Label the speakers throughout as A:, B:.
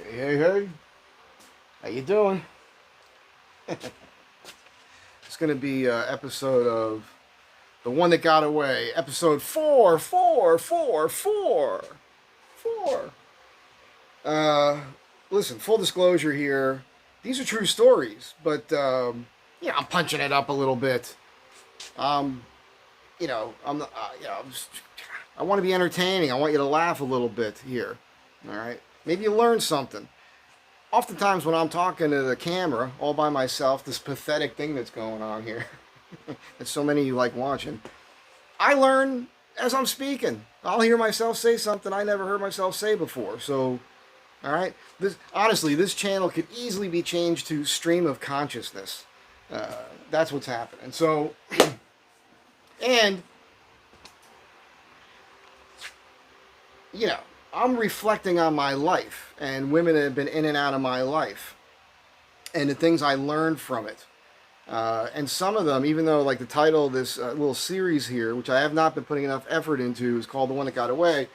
A: Hey, hey, hey. How you doing? It's going to be an episode of The One That Got Away. Episode 4. Uh, Listen, full disclosure here. These are true stories, but, yeah, I'm punching it up a little bit. Um, I want to be entertaining. I want you to laugh a little bit here. All right? Maybe you learn something. Oftentimes when I'm talking to the camera all by myself, this pathetic thing that's going on here that so many of you like watching, I learn as I'm speaking. I'll hear myself say something I never heard myself say before. So, all right, this channel could easily be changed to stream of consciousness. That's what's happening. So, and you know, I'm reflecting on my life and women that have been in and out of my life and the things I learned from it. And some of them, even though like the title of this little series here, which I have not been putting enough effort into, is called The One That Got Away,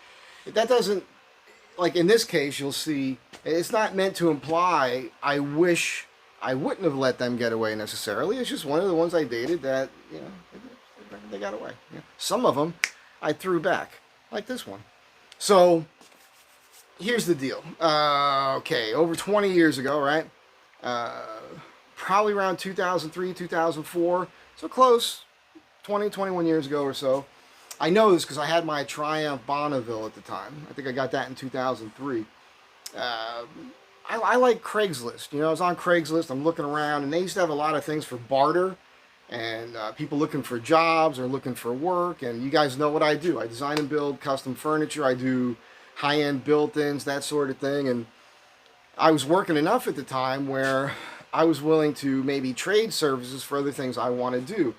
A: that doesn't, like in this case, you'll see, it's not meant to imply I wish I wouldn't have let them get away necessarily. It's just one of the ones I dated that, they got away. Some of them I threw back, like this one. So, here's the deal. Okay, over 20 years ago, right? Probably around 2003, 2004. So close. 20, 21 years ago or so. I know this because I had my Triumph Bonneville at the time. I think I got that in 2003. I like Craigslist. I was on Craigslist. I'm looking around, and they used to have a lot of things for barter. And people looking for jobs or looking for work. And you guys know what I do. I design and build custom furniture. I do high-end built-ins, that sort of thing. And I was working enough at the time where I was willing to maybe trade services for other things I want to do.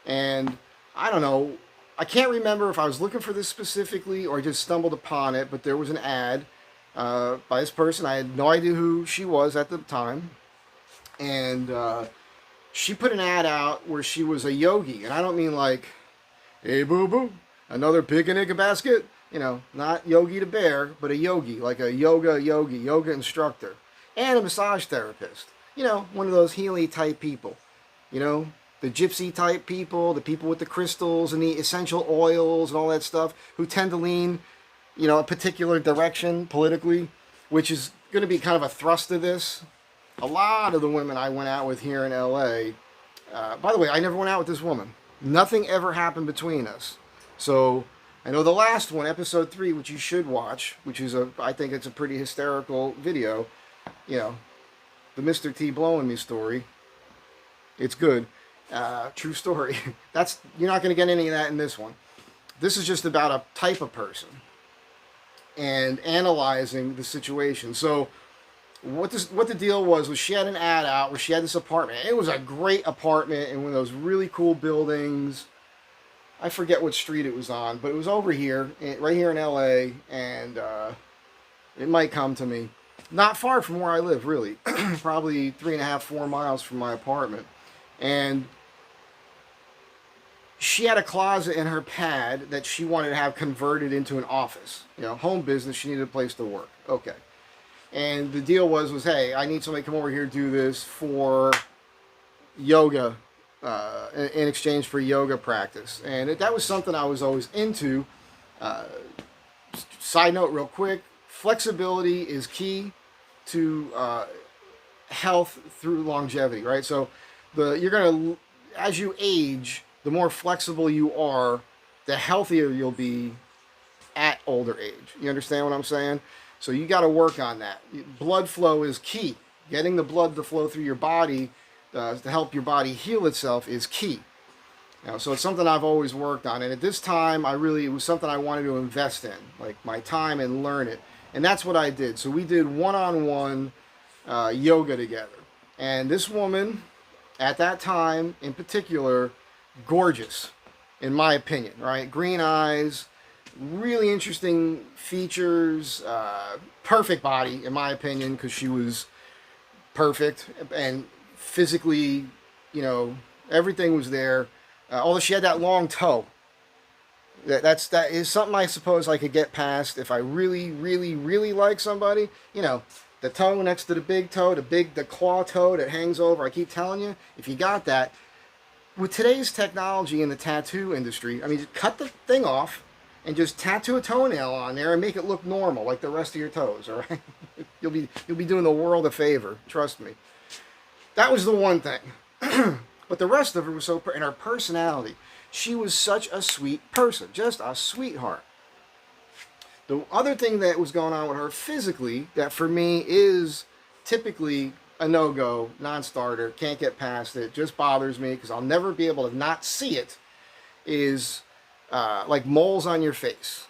A: And I don't know, I can't remember if I was looking for this specifically or just stumbled upon it, but there was an ad by this person. I had no idea who she was at the time. And she put an ad out where she was a yogi. And I don't mean like, hey, boo-boo, another picnic basket. Not Yogi the Bear, but a yogi, like a yoga instructor, and a massage therapist. One of those Healy type people. The gypsy type people, the people with the crystals and the essential oils and all that stuff, who tend to lean, a particular direction politically, which is going to be kind of a thrust of this. A lot of the women I went out with here in LA, by the way, I never went out with this woman. Nothing ever happened between us. So, I know the last one, episode 3, which you should watch, which is I think it's a pretty hysterical video, the Mr. T blowing me story. It's good. True story. You're not going to get any of that in this one. This is just about a type of person and analyzing the situation. So, what the deal was she had an ad out where she had this apartment. It was a great apartment in one of those really cool buildings. I forget what street it was on, but it was over here, right here in LA, and it might come to me. Not far from where I live, really. Probably 3.5, 4 miles from my apartment. And she had a closet in her pad that she wanted to have converted into an office. Home business, she needed a place to work. Okay. And the deal was, hey, I need somebody to come over here and do this for yoga, in exchange for yoga practice. And that was something I was always into. Side note real quick, flexibility is key to health through longevity, right? So you're going to, as you age, the more flexible you are, the healthier you'll be at older age. You understand what I'm saying? So you got to work on that. Blood flow is key. Getting the blood to flow through your body to help your body heal itself is key. So it's something I've always worked on. And at this time, it was something I wanted to invest in, like my time and learn it. And that's what I did. So we did one-on-one yoga together. And this woman, at that time in particular, gorgeous, in my opinion, right? Green eyes, really interesting features, perfect body, in my opinion, because she was perfect. And physically, everything was there. Although she had that long toe. That is something I suppose I could get past if I really, really, really like somebody. the toe next to the big toe, the claw toe that hangs over. I keep telling you, if you got that, with today's technology in the tattoo industry, I mean, just cut the thing off and just tattoo a toenail on there and make it look normal like the rest of your toes, all right? You'll be doing the world a favor, trust me. That was the one thing. But the rest of her was so, and her personality, she was such a sweet person, just a sweetheart. The other thing that was going on with her physically, that for me is typically a no-go, non-starter, can't get past it, just bothers me because I'll never be able to not see it, is like moles on your face.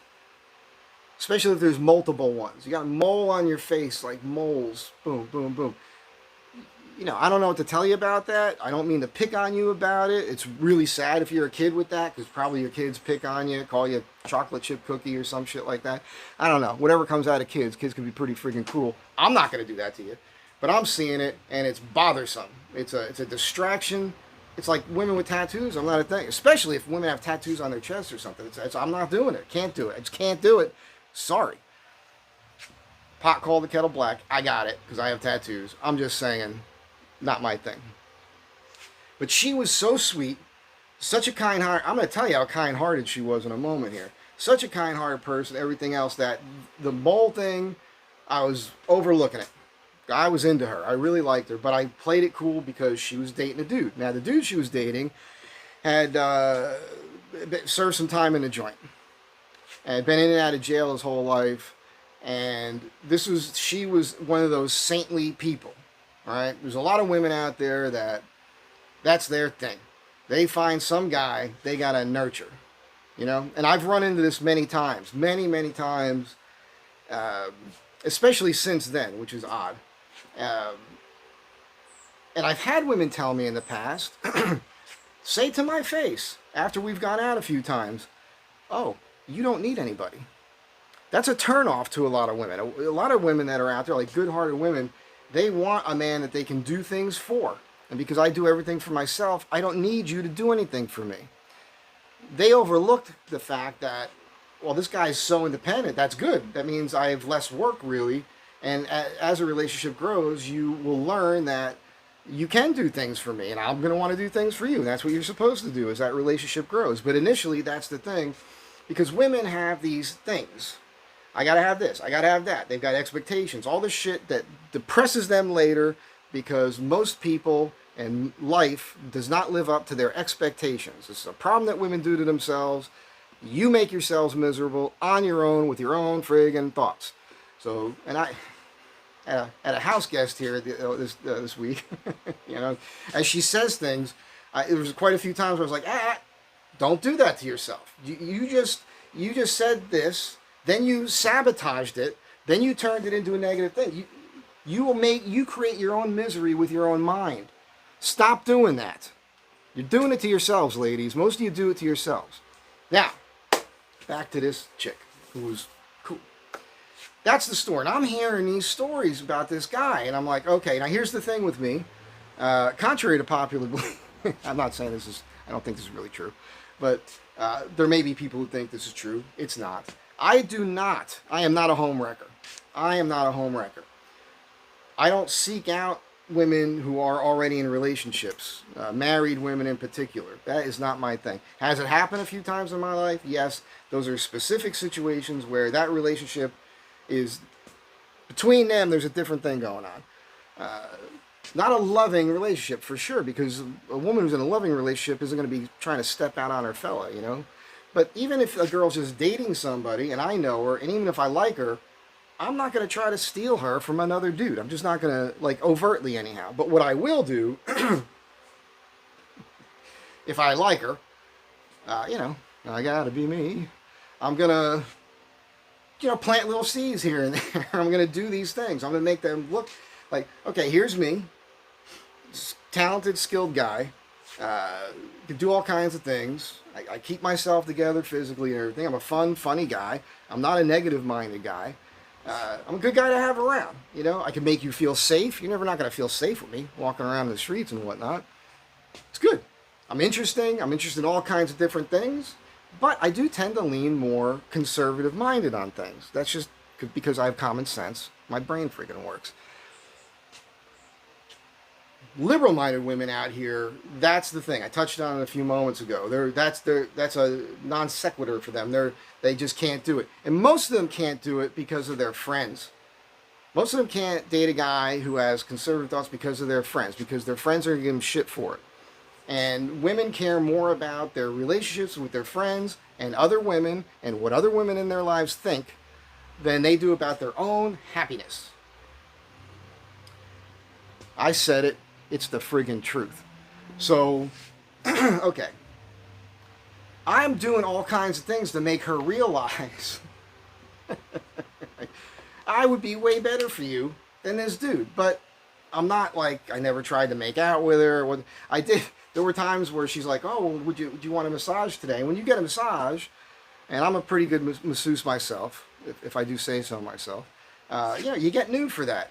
A: Especially if there's multiple ones. You got a mole on your face, like moles, boom, boom, boom. You know, I don't know what to tell you about that. I don't mean to pick on you about it. It's really sad if you're a kid with that, because probably your kids pick on you, call you a chocolate chip cookie or some shit like that. I don't know. Whatever comes out of kids can be pretty freaking cruel. I'm not going to do that to you. But I'm seeing it, and it's bothersome. It's a distraction. It's like women with tattoos. I'm not a thing. Especially if women have tattoos on their chest or something. I'm not doing it. Can't do it. I just can't do it. Sorry. Pot called the kettle black. I got it, because I have tattoos. I'm just saying, not my thing. But she was so sweet, such a kind heart. I'm going to tell you how kind-hearted she was in a moment here. Such a kind-hearted person, everything else. That the mole thing, I was overlooking it. I was into her. I really liked her, but I played it cool because she was dating a dude. Now, the dude she was dating had served some time in the joint. And had been in and out of jail his whole life. And she was one of those saintly people. All right? There's a lot of women out there that's their thing. They find some guy they got to nurture. You know? And I've run into this many times. Many, many times. Especially since then, which is odd. And I've had women tell me in the past, say to my face, after we've gone out a few times, oh, you don't need anybody. That's a turnoff to a lot of women. A lot of women that are out there, like good-hearted women, they want a man that they can do things for. And because I do everything for myself, I don't need you to do anything for me. They overlooked the fact that, well, this guy's so independent, that's good. That means I have less work, really. And as a relationship grows, you will learn that you can do things for me, and I'm going to want to do things for you. And that's what you're supposed to do as that relationship grows. But initially, that's the thing, because women have these things. I got to have this. I got to have that. They've got expectations. All this shit that depresses them later, because most people and life does not live up to their expectations. This is a problem that women do to themselves. You make yourselves miserable on your own with your own friggin' thoughts. So, and I had a house guest here this week, you know, as she says things, there was quite a few times where I was like, don't do that to yourself. You just said this, then you sabotaged it, then you turned it into a negative thing. You create your own misery with your own mind. Stop doing that. You're doing it to yourselves, ladies. Most of you do it to yourselves. Now, back to this chick who was cool. That's the story. And I'm hearing these stories about this guy, and I'm like, okay, now here's the thing with me. Contrary to popular belief, I'm not saying I don't think this is really true, but there may be people who think this is true. It's not. I am not a homewrecker. I am not a homewrecker. I don't seek out women who are already in relationships, married women in particular. That is not my thing. Has it happened a few times in my life? Yes. Those are specific situations where that relationship is, between them, there's a different thing going on. Not a loving relationship, for sure, because a woman who's in a loving relationship isn't going to be trying to step out on her fella, you know? But even if a girl's just dating somebody, and I know her, and even if I like her, I'm not going to try to steal her from another dude. I'm just not going to, like, overtly anyhow. But what I will do, if I like her, you know, I got to be me. I'm going to, you know, plant little seeds here and there. I'm going to do these things. I'm going to make them look like, okay, here's me. Talented, skilled guy. Can do all kinds of things. I keep myself together physically and everything. I'm a funny guy. I'm not a negative-minded guy. I'm a good guy to have around. You know, I can make you feel safe. You're never not going to feel safe with me walking around in the streets and whatnot. It's good. I'm interesting. I'm interested in all kinds of different things. But I do tend to lean more conservative-minded on things. That's just because I have common sense. My brain freaking works. Liberal-minded women out here, that's the thing. I touched on it a few moments ago. That's a non sequitur for them. They just can't do it. And most of them can't do it because of their friends. Most of them can't date a guy who has conservative thoughts because of their friends, because their friends are going to give them shit for it. And women care more about their relationships with their friends and other women and what other women in their lives think than they do about their own happiness. I said it. It's the friggin' truth. So, okay. I'm doing all kinds of things to make her realize I would be way better for you than this dude. But I'm not like, I never tried to make out with her. I did. There were times where she's like, oh, do you want a massage today? And when you get a massage, and I'm a pretty good masseuse myself, if I do say so myself, you get nude for that.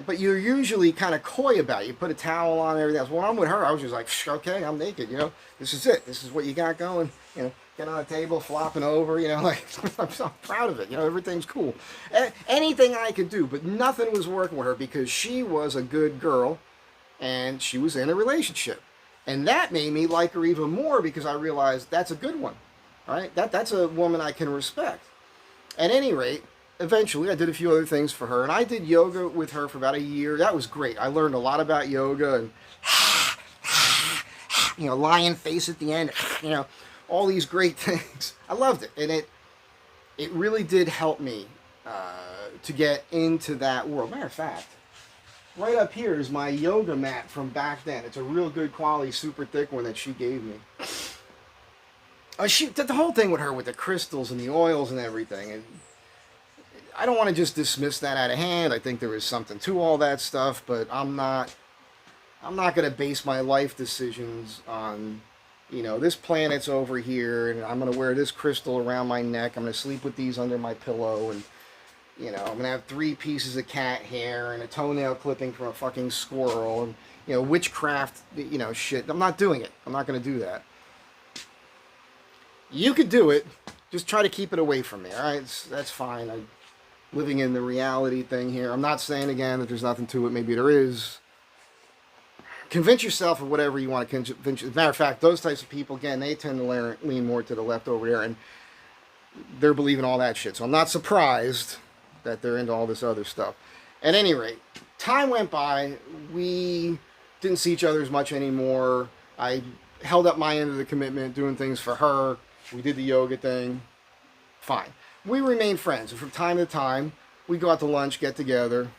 A: But you're usually kind of coy about it. You put a towel on and everything else. When I'm with her, I was just like, okay, I'm naked, This is it. This is what you got going. Get on a table, flopping over, like, I'm so proud of it. Everything's cool. Anything I could do, but nothing was working with her because she was a good girl and she was in a relationship. And that made me like her even more because I realized that's a good one, right? That's a woman I can respect. At any rate, eventually I did a few other things for her, and I did yoga with her for about a year. That was great. I learned a lot about yoga and lion face at the end, all these great things. I loved it, and it really did help me to get into that world. Matter of fact, right up here is my yoga mat from back then. It's a real good quality, super thick one that she gave me. She did the whole thing with her with the crystals and the oils and everything, and I don't want to just dismiss that out of hand. I think there is something to all that stuff, but I'm not going to base my life decisions on, this planet's over here, and I'm going to wear this crystal around my neck. I'm going to sleep with these under my pillow, and, I'm going to have 3 pieces of cat hair and a toenail clipping from a fucking squirrel, and, witchcraft, shit. I'm not doing it. I'm not going to do that. You could do it. Just try to keep it away from me, all right? That's fine. I'm living in the reality thing here. I'm not saying, again, that there's nothing to it. Maybe there is. Convince yourself of whatever you want to convince. As a matter of fact, those types of people, again, they tend to lean more to the left over there, and they're believing all that shit. So I'm not surprised that they're into all this other stuff. At any rate, time went by. We didn't see each other as much anymore. I held up my end of the commitment, doing things for her. We did the yoga thing. Fine. We remained friends. And from time to time, we'd go out to lunch, get together.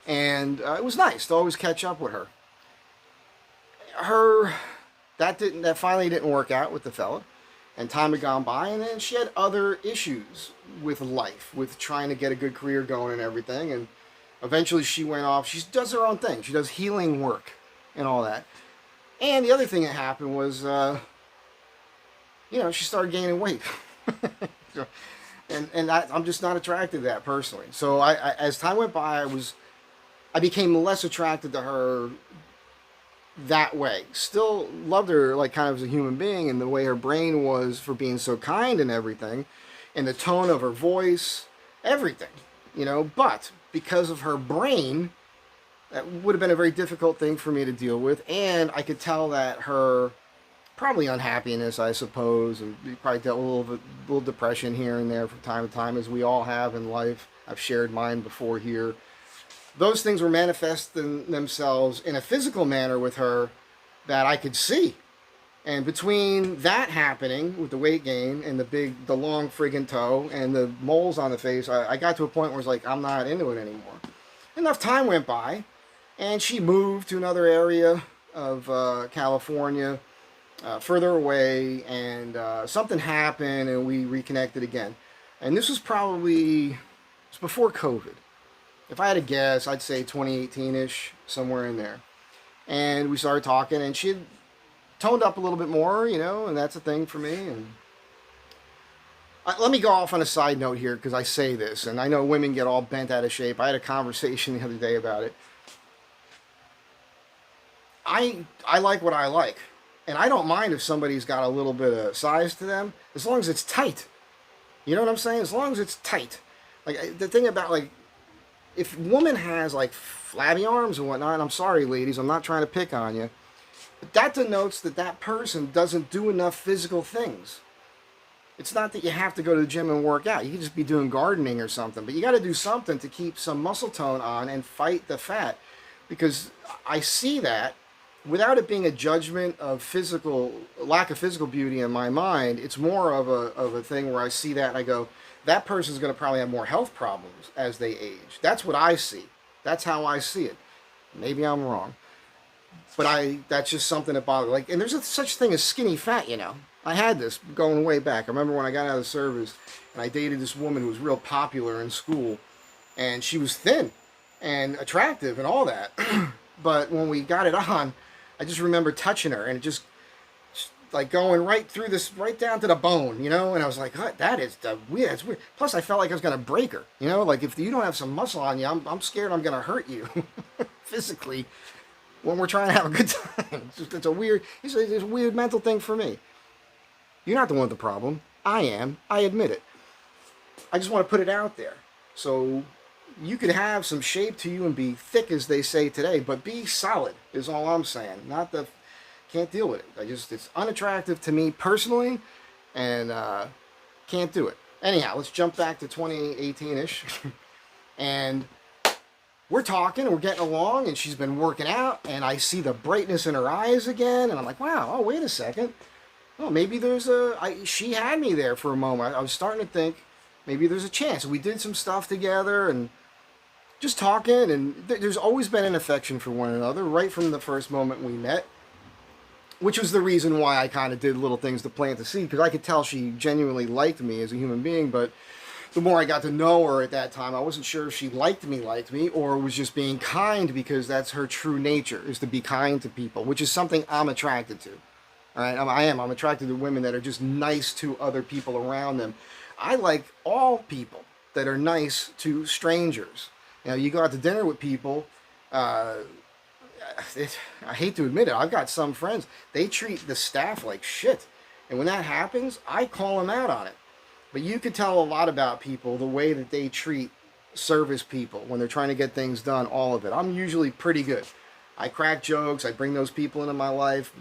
A: And it was nice to always catch up with her. That finally didn't work out with the fella. And time had gone by, and then she had other issues with life, with trying to get a good career going and everything. And eventually she went off. She does her own thing. She does healing work and all that. And the other thing that happened was, she started gaining weight. and I'm just not attracted to that personally. So I as time went by, I became less attracted to her that way. Still loved her like kind of as a human being, and the way her brain was for being so kind and everything, and the tone of her voice, everything, but because of her brain, that would have been a very difficult thing for me to deal with. And I could tell that her probably unhappiness, I suppose, and probably dealt with a little depression here and there from time to time, as we all have in life. I've shared mine before here. Those things were manifesting themselves in a physical manner with her that I could see. And between that happening with the weight gain and the long friggin' toe and the moles on the face, I got to a point where it's like, I'm not into it anymore. Enough time went by, and she moved to another area of California, further away, and something happened, and we reconnected again. And this was before COVID. If I had to guess, I'd say 2018-ish, somewhere in there. And we started talking, and she had toned up a little bit more, and that's a thing for me. And let me go off on a side note here, because I say this, and I know women get all bent out of shape. I had a conversation the other day about it. I like what I like. And I don't mind if somebody's got a little bit of size to them, as long as it's tight. You know what I'm saying? As long as it's tight. Like the thing about like if a woman has like flabby arms and whatnot, and I'm sorry, ladies, I'm not trying to pick on you, but that denotes that that person doesn't do enough physical things. It's not that you have to go to the gym and work out. You can just be doing gardening or something, but you got to do something to keep some muscle tone on and fight the fat. Because I see that without it being a judgment of physical lack of physical beauty in my mind. It's more of a thing where I see that and I go, that person's going to probably have more health problems as they age. That's what I see. That's how I see it. Maybe I'm wrong, but that's just something that bothers. Like, and there's such thing as skinny fat, you know. I had this going way back. I remember when I got out of the service and I dated this woman who was real popular in school, and she was thin and attractive and all that. But when we got it on, I just remember touching her and it just like going right through this, right down to the bone, you know. And I was like, "What? That is weird. It's weird." Plus, I felt like I was gonna break her, you know. Like if you don't have some muscle on you, I'm scared I'm gonna hurt you physically when we're trying to have a good time. It's a weird mental thing for me. You're not the one with the problem. I am. I admit it. I just want to put it out there. So you could have some shape to you and be thick, as they say today, but be solid is all I'm saying. Not the, can't deal with it. It's unattractive to me personally, and can't do it. Anyhow, let's jump back to 2018-ish. And we're talking and we're getting along, and she's been working out, and I see the brightness in her eyes again, and I'm like, wow, oh, wait a second. Oh, maybe she had me there for a moment. I was starting to think maybe there's a chance. We did some stuff together and just talking, and there's always been an affection for one another right from the first moment we met, which was the reason why I kind of did little things to plant the seed, because I could tell she genuinely liked me as a human being. But the more I got to know her at that time, I wasn't sure if she liked me, or was just being kind, because that's her true nature, is to be kind to people, which is something I'm attracted to. All right, I'm attracted to women that are just nice to other people around them. I like all people that are nice to strangers. You know, you go out to dinner with people, I hate to admit it, I've got some friends, they treat the staff like shit. And when that happens, I call them out on it. But you could tell a lot about people the way that they treat service people when they're trying to get things done, all of it. I'm usually pretty good. I crack jokes. I bring those people into my life.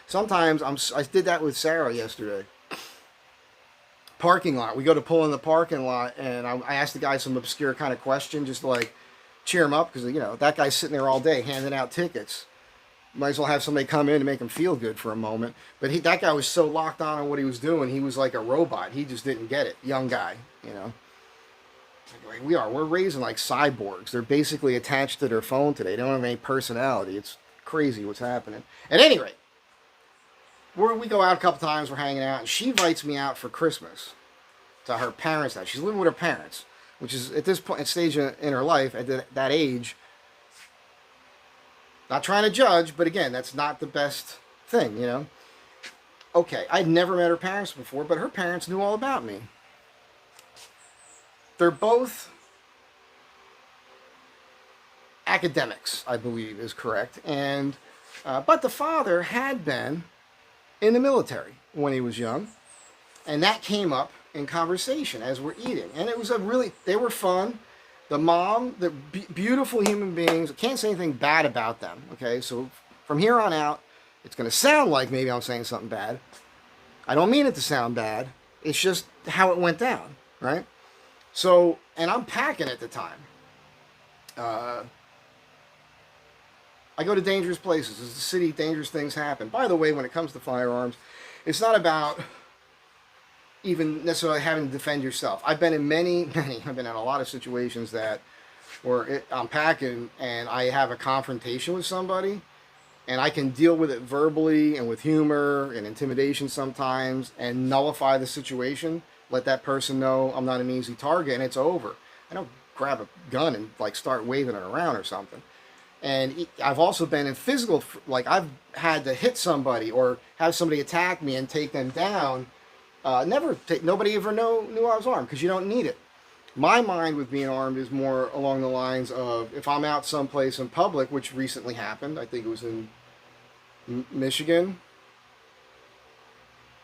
A: Sometimes I did that with Sarah yesterday. Parking lot. We go to pull in the parking lot, and I asked the guy some obscure kind of question just to like cheer him up, because you know that guy's sitting there all day handing out tickets. Might as well have somebody come in to make him feel good for a moment. But that guy was so locked on what he was doing. He was like a robot. He just didn't get it. Young guy, you know. We're raising like cyborgs. They're basically attached to their phone today. They don't have any personality. It's crazy what's happening. At any rate, we go out a couple times, we're hanging out, and she invites me out for Christmas to her parents' house. She's living with her parents, which is at this point, stage in her life, at that age, not trying to judge, but again, that's not the best thing, you know. Okay, I'd never met her parents before, but her parents knew all about me. They're both academics, I believe is correct, and but the father had been in the military when he was young, and that came up in conversation as we're eating, and it was they were fun. The mom, the beautiful human beings. I can't say anything bad about them. Okay, so from here on out, it's going to sound like maybe I'm saying something bad. I don't mean it to sound bad. It's just how it went down, right? So, and I'm packing at the time. I go to dangerous places. As a city, dangerous things happen. By the way, when it comes to firearms, it's not about even necessarily having to defend yourself. I've been in I've been in a lot of situations where I'm packing and I have a confrontation with somebody, and I can deal with it verbally and with humor and intimidation sometimes and nullify the situation. Let that person know I'm not an easy target, and it's over. I don't grab a gun and like start waving it around or something. And I've also been in physical, like I've had to hit somebody or have somebody attack me and take them down. Nobody ever knew I was armed, because you don't need it. My mind with being armed is more along the lines of if I'm out someplace in public, which recently happened. I think it was in Michigan.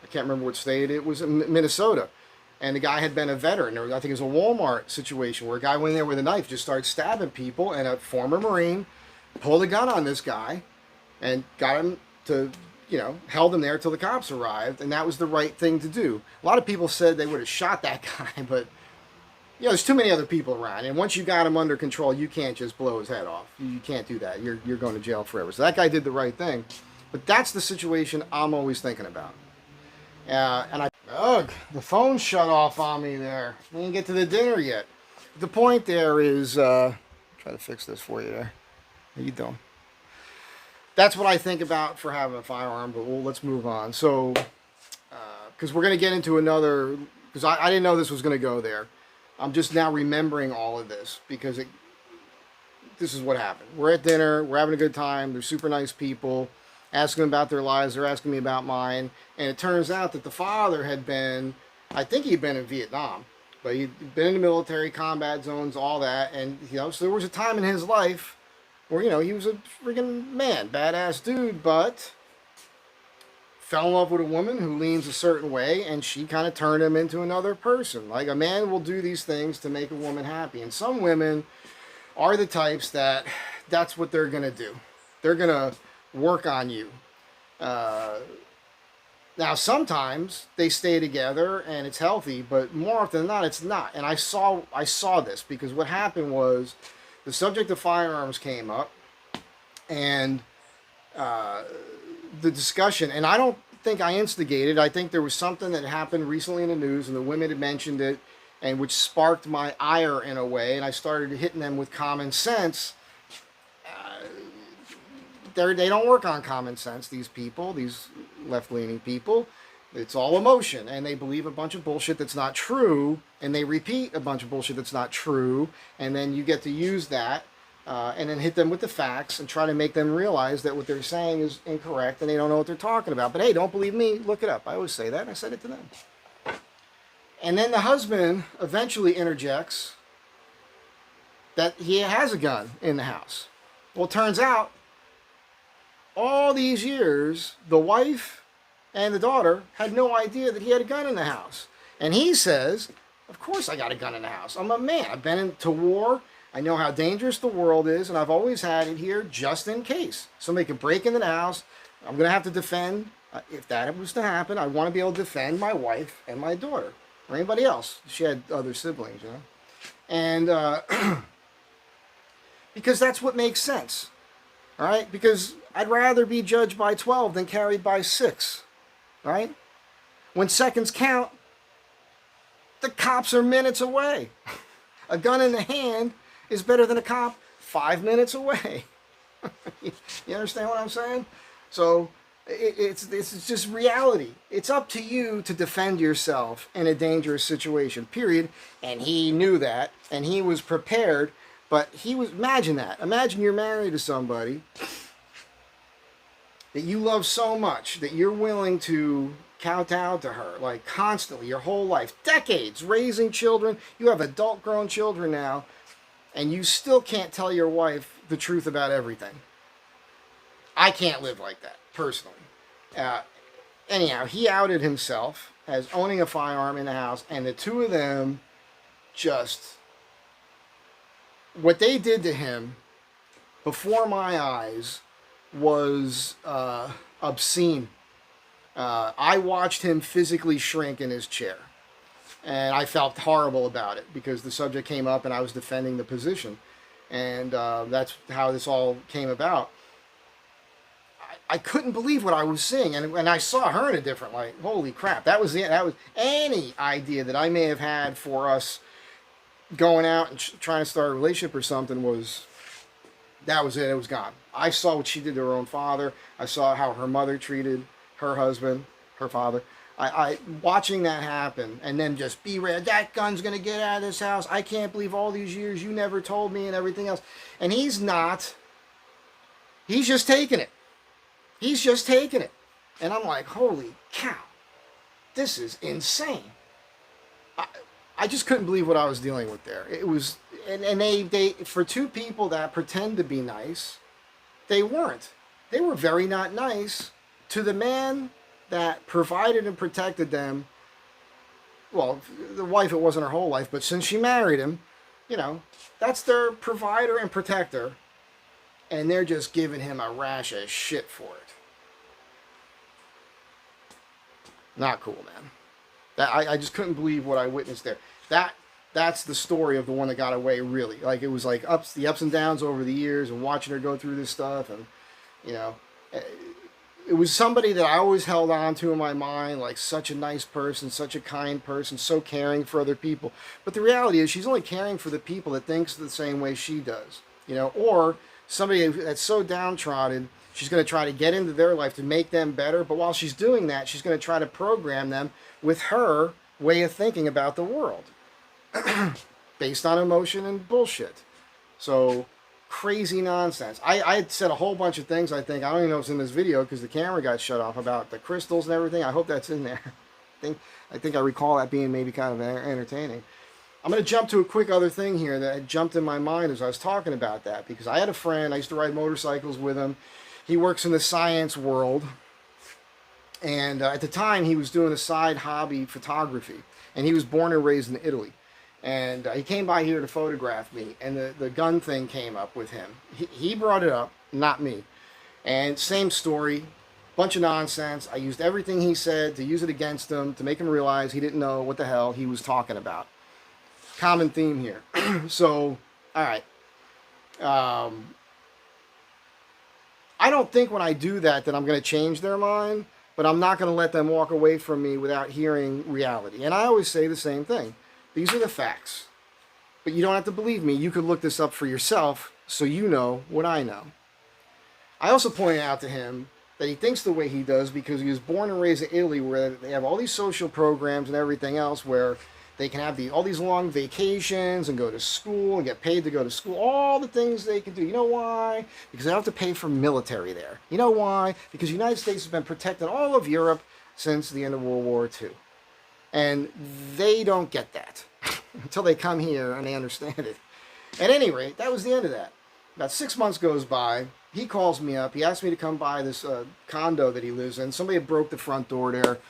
A: I can't remember what state. It was in Minnesota. And the guy had been a veteran. I think it was a Walmart situation where a guy went in there with a knife, just started stabbing people, and a former Marine pulled a gun on this guy and got him to, held him there till the cops arrived, and that was the right thing to do. A lot of people said they would have shot that guy, but there's too many other people around, and once you got him under control, you can't just blow his head off. You can't do that. You're going to jail forever. So that guy did the right thing, but that's the situation I'm always thinking about. The phone shut off on me there. We didn't get to the dinner yet. The point there is, try to fix this for you there. How you doing? That's what I think about for having a firearm, but let's move on. So, because we're going to get into another, because I didn't know this was going to go there. I'm just now remembering all of this because this is what happened. We're at dinner, we're having a good time, they're super nice people, asking about their lives, they're asking me about mine, and it turns out that the father had been, I think he'd been in Vietnam, but he'd been in the military, combat zones, all that, and so there was a time in his life where, he was a freaking man, badass dude, but fell in love with a woman who leans a certain way, and she kind of turned him into another person. Like, a man will do these things to make a woman happy, and some women are the types that's what they're going to do. They're going to work on you. Now, sometimes they stay together and it's healthy, but more often than not, it's not. And I saw this because what happened was the subject of firearms came up, and the discussion, and I don't think I instigated. I think there was something that happened recently in the news, and the women had mentioned it, and which sparked my ire in a way, and I started hitting them with common sense. They don't work on common sense, these people, these left-leaning people. It's all emotion, and they believe a bunch of bullshit that's not true, and they repeat a bunch of bullshit that's not true, and then you get to use that and then hit them with the facts and try to make them realize that what they're saying is incorrect and they don't know what they're talking about. But hey, don't believe me, look it up. I always say that, and I said it to them. And then the husband eventually interjects that he has a gun in the house. Well, it turns out all these years, the wife and the daughter had no idea that he had a gun in the house. And he says, of course I got a gun in the house. I'm a man. I've been into war. I know how dangerous the world is, and I've always had it here just in case. Somebody could break into the house. I'm going to have to defend. If that was to happen, I want to be able to defend my wife and my daughter, or anybody else. She had other siblings, And because that's what makes sense. All right? Because I'd rather be judged by 12 than carried by 6. Right? When seconds count, the cops are minutes away. A gun in the hand is better than a cop 5 minutes away. You understand what I'm saying? So it's just reality. It's up to you to defend yourself in a dangerous situation, period. And he knew that, and he was prepared. But imagine that. Imagine you're married to somebody that you love so much that you're willing to kowtow to her, like constantly, your whole life, decades, raising children. You have adult grown children now, and you still can't tell your wife the truth about everything. I can't live like that, personally. Anyhow, he outed himself as owning a firearm in the house, and the two of them just, what they did to him before my eyes was obscene. I watched him physically shrink in his chair, and I felt horrible about it because the subject came up and I was defending the position, and that's how this all came about. I couldn't believe what I was seeing, and I saw her in a different light. Holy crap, that was it. That was any idea that I may have had for us going out and trying to start a relationship or something that was it. It was gone. I saw what she did to her own father. I saw how her mother treated her husband, her father. I watching that happen, and then just be ready. That gun's gonna get out of this house. I can't believe all these years you never told me, and everything else. And he's not. He's just taking it. He's just taking it. And I'm like, holy cow, this is insane. I just couldn't believe what I was dealing with there. It was, and they for two people that pretend to be nice, they weren't. They were very not nice to the man that provided and protected them well, the wife, it wasn't her whole life, but since she married him, you know, that's their provider and protector, and they're just giving him a rash of shit for it. Not cool, man. I just couldn't believe what I witnessed there. That's the story of the one that got away, really. Like, it was like the ups and downs over the years, and watching her go through this stuff, and you know, it was somebody that I always held on to in my mind, like such a nice person, such a kind person, so caring for other people. But the reality is, she's only caring for the people that thinks the same way she does, you know, or somebody that's so downtrodden, she's going to try to get into their life to make them better. But while she's doing that, she's going to try to program them with her way of thinking about the world based on emotion and bullshit. So, crazy nonsense. I had said a whole bunch of things, I think. I don't even know if it's in this video because the camera got shut off, about the crystals and everything. I hope that's in there. I think I recall that being maybe kind of entertaining. I'm going to jump to a quick other thing here that had jumped in my mind as I was talking about that, because I had a friend, I used to ride motorcycles with him. He works in the science world, and at the time he was doing a side hobby, photography, and he was born and raised in Italy. And he came by here to photograph me, and the gun thing came up with him. He brought it up, not me. And same story, bunch of nonsense. I used everything he said to use it against him, to make him realize he didn't know what the hell he was talking about. Common theme here. So, all right. I don't think when I do that I'm going to change their mind, but I'm not going to let them walk away from me without hearing reality. And I always say the same thing. These are the facts. But you don't have to believe me. You could look this up for yourself so you know what I know. I also pointed out to him that he thinks the way he does because he was born and raised in Italy, where they have all these social programs and everything else where they can have all these long vacations and go to school and get paid to go to school. All the things they can do. You know why? Because they don't have to pay for military there. You know why? Because the United States has been protecting all of Europe since the end of World War II. And they don't get that until they come here and they understand it. At any rate, that was the end of that. About 6 months goes by. He calls me up. He asked me to come by this condo that he lives in. Somebody had broke the front door there,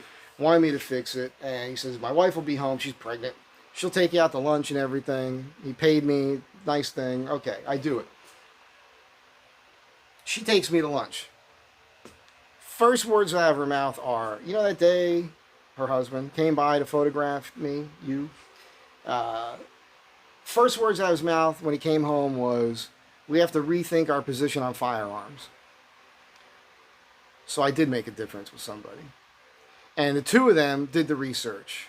A: wanted me to fix it. And he says, my wife will be home. She's pregnant. She'll take you out to lunch and everything. He paid me. Nice thing. Okay, I do it. She takes me to lunch. First words out of her mouth are, you know that day her husband came by to photograph me, first words out of his mouth when he came home was, we have to rethink our position on firearms. So I did make a difference with somebody. And the two of them did the research.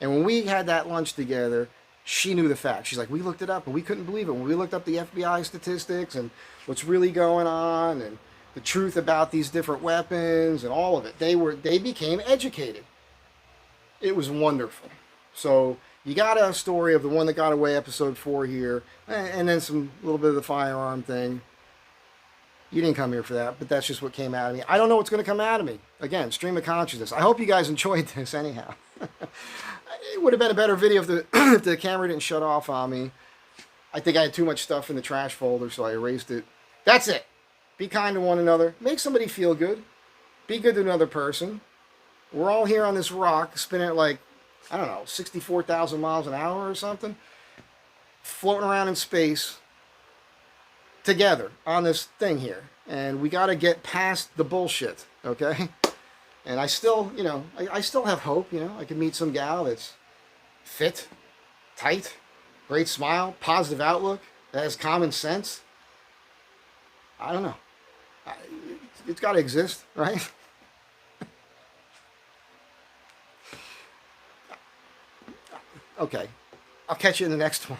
A: And when we had that lunch together, she knew the facts. She's like, we looked it up and we couldn't believe it. When we looked up the FBI statistics and what's really going on and the truth about these different weapons and all of it, they became educated. It was wonderful. So you got a story of the one that got away, episode 4 here, and then some little bit of the firearm thing. You didn't come here for that, but that's just what came out of me. I don't know what's going to come out of me. Again, stream of consciousness. I hope you guys enjoyed this anyhow. It would have been a better video if the camera didn't shut off on me. I think I had too much stuff in the trash folder, so I erased it. That's it. Be kind to one another. Make somebody feel good. Be good to another person. We're all here on this rock, spinning at like, I don't know, 64,000 miles an hour or something, floating around in space together on this thing here. And we got to get past the bullshit, okay? And I still, I still have hope, I can meet some gal that's fit, tight, great smile, positive outlook, that has common sense. I don't know. It's got to exist, right? Okay, I'll catch you in the next one.